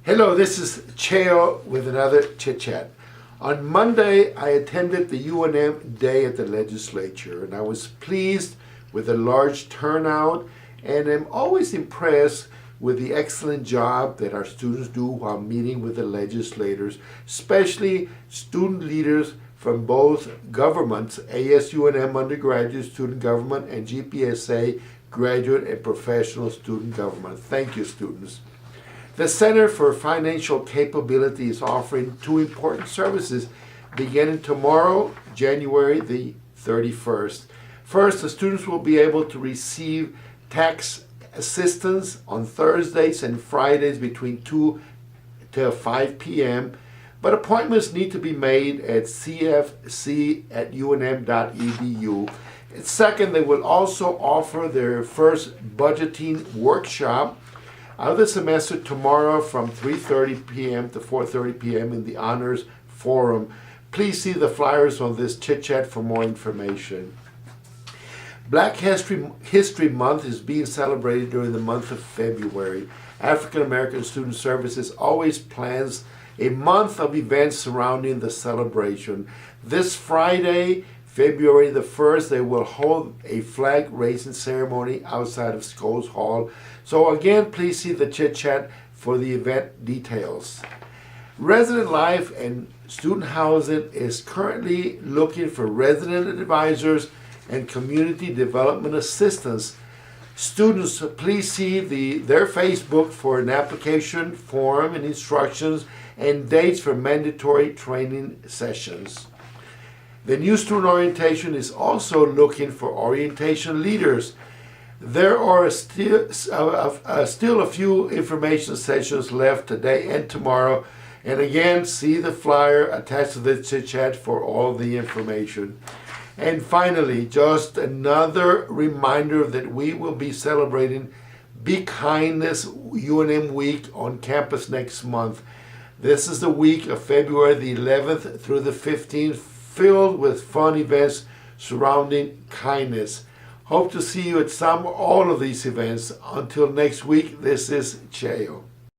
Hello, this is Cheo with another Chit Chat. On Monday, I attended the UNM Day at the legislature, and I was pleased with the large turnout, and I'm always impressed with the excellent job that our students do while meeting with the legislators, especially student leaders from both governments, ASUNM undergraduate student government and GPSA graduate and professional student government. Thank you, students. The Center for Financial Capability is offering two important services beginning tomorrow, January the 31st. First, the students will be able to receive tax assistance on Thursdays and Fridays between 2 to 5 p.m., but appointments need to be made at cfc@unm.edu. And second, they will also offer their first budgeting workshop of the semester tomorrow from 3:30 p.m. to 4:30 p.m. in the Honors Forum. Please see the flyers on this Chit Chat for more information. Black History Month is being celebrated during the month of February. African American Student Services always plans a month of events surrounding the celebration. This Friday, February the 1st, they will hold a flag raising ceremony outside of Scholes Hall. So again, please see the Chit Chat for the event details. Resident Life and Student Housing is currently looking for resident advisors and community development assistants. Students, please see their Facebook for an application form and instructions and dates for mandatory training sessions. The new student orientation is also looking for orientation leaders. There are still a few information sessions left today and tomorrow. And again, see the flyer attached to the Chit Chat for all the information. And finally, just another reminder that we will be celebrating BeKind UNM Week on campus next month. This is the week of February the 11th through the 15th, filled with fun events surrounding kindness. Hope to see you at some or all of these events. Until next week, this is Cheo.